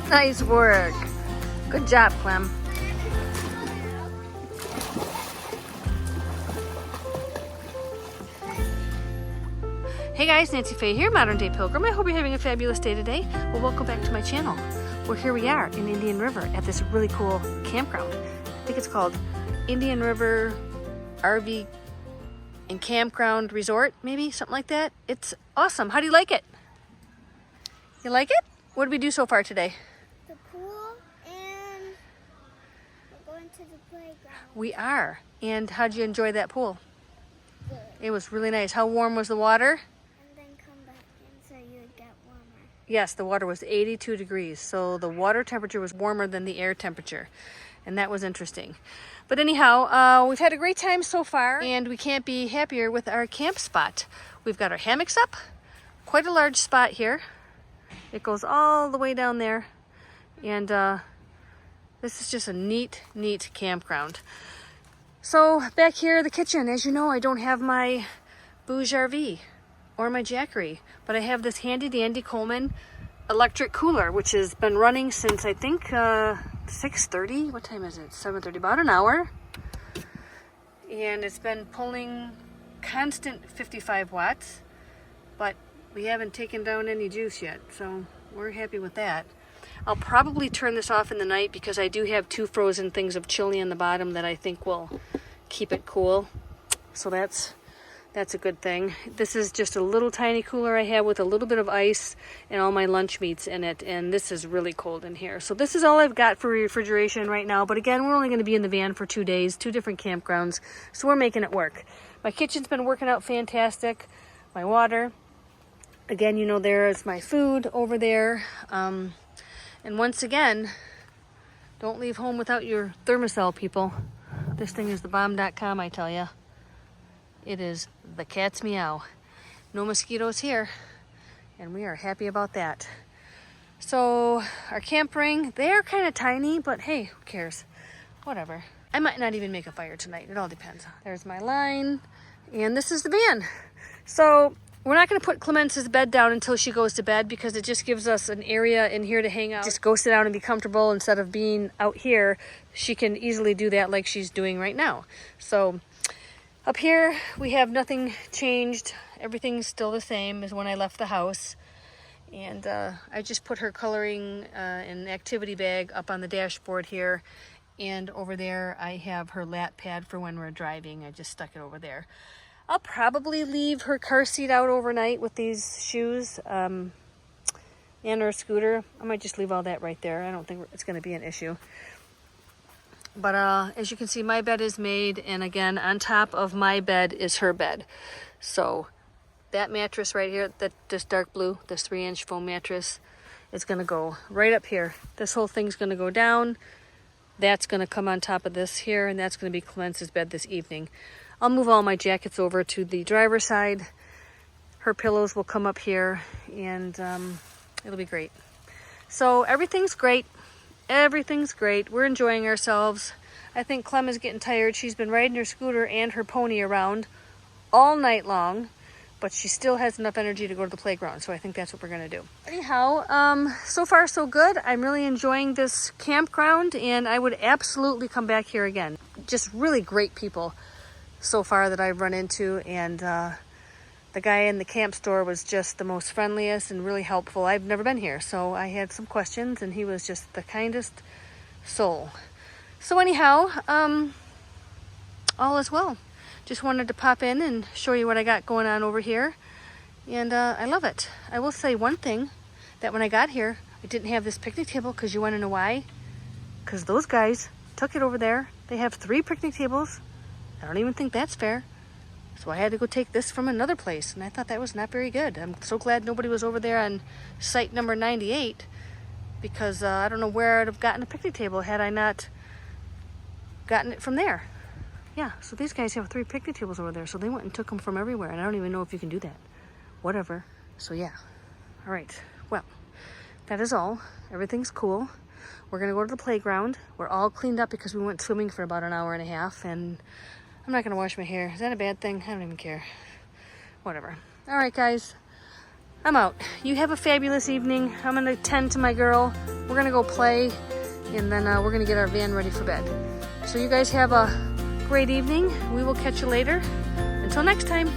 Nice work. Good job, Clem. Hey guys, Nancy Faye here, Modern Day Pilgrim. I hope you're having a fabulous day today. Well, welcome back to my channel. Well, here we are in Indian River at this really cool campground. I think it's called Indian River RV and Campground Resort, maybe, something like that. It's awesome. How do you like it? You like it? What did we do so far today? The pool, and we're going to the playground. We are. And how'd you enjoy that pool? Good. It was really nice. How warm was the water? And then come back in so you would get warmer. Yes, the water was 82 degrees. So the water temperature was warmer than the air temperature. And that was interesting. But anyhow, we've had a great time so far, and we can't be happier with our camp spot. We've got our hammocks up, quite a large spot here. It goes all the way down there, and this is just a neat campground. So back here, the kitchen, as you know, I don't have my Bouge RV or my Jackery, but I have this handy dandy Coleman electric cooler, which has been running since I think 6:30. What time is it? 7:30, about an hour. And it's been pulling constant 55 watts, but we haven't taken down any juice yet, so we're happy with that. I'll probably turn this off in the night because I do have 2 frozen things of chili on the bottom that I think will keep it cool. So that's a good thing. This is just a little tiny cooler I have with a little bit of ice and all my lunch meats in it, and this is really cold in here. So this is all I've got for refrigeration right now, but again, we're only going to be in the van for 2 days, 2 different campgrounds, so we're making it work. My kitchen's been working out fantastic. My water, again, you know, there's my food over there. And once again, don't leave home without your thermosol, people. This thing is thebomb.com, I tell you. It is the cat's meow. No mosquitoes here, and we are happy about that. So our camp ring, they are kind of tiny, but hey, who cares? Whatever. I might not even make a fire tonight. It all depends. There's my line, and this is the van. So we're not going to put Clemence's bed down until she goes to bed because it just gives us an area in here to hang out. Just go sit down and be comfortable instead of being out here. She can easily do that like she's doing right now. So up here, we have nothing changed. Everything's still the same as when I left the house. And I just put her coloring and activity bag up on the dashboard here. And over there, I have her lat pad for when we're driving. I just stuck it over there. I'll probably leave her car seat out overnight with these shoes and her scooter. I might just leave all that right there. I don't think it's going to be an issue. But as you can see, my bed is made, and again, on top of my bed is her bed. So that mattress right here, this dark blue, this 3-inch foam mattress, is going to go right up here. This whole thing's going to go down. That's going to come on top of this here, and that's going to be Clemence's bed this evening. I'll move all my jackets over to the driver's side. Her pillows will come up here, and it'll be great. So everything's great. Everything's great. We're enjoying ourselves. I think Clem is getting tired. She's been riding her scooter and her pony around all night long, but she still has enough energy to go to the playground, so I think that's what we're going to do. Anyhow, so far so good. I'm really enjoying this campground, and I would absolutely come back here again. Just really great people so far that I've run into, and the guy in the camp store was just the most friendliest and really helpful. I've never been here, so I had some questions, and he was just the kindest soul. So anyhow, all is well. Just wanted to pop in and show you what I got going on over here, and I love it. I will say one thing, that when I got here, I didn't have this picnic table, because you want to know why? Because those guys took it over there. They have 3 picnic tables. I don't even think that's fair. So I had to go take this from another place, and I thought that was not very good. I'm so glad nobody was over there on site number 98, because I don't know where I'd have gotten a picnic table had I not gotten it from there. Yeah, so these guys have 3 picnic tables over there, so they went and took them from everywhere, and I don't even know if you can do that. Whatever. So yeah. All right. Well, that is all. Everything's cool. We're going to go to the playground. We're all cleaned up because we went swimming for about an hour and a half, and I'm not going to wash my hair. Is that a bad thing? I don't even care. Whatever. All right, guys. I'm out. You have a fabulous evening. I'm gonna tend to my girl. We're gonna go play, and then we're gonna get our van ready for bed. So you guys have a great evening. We will catch you later. Until next time.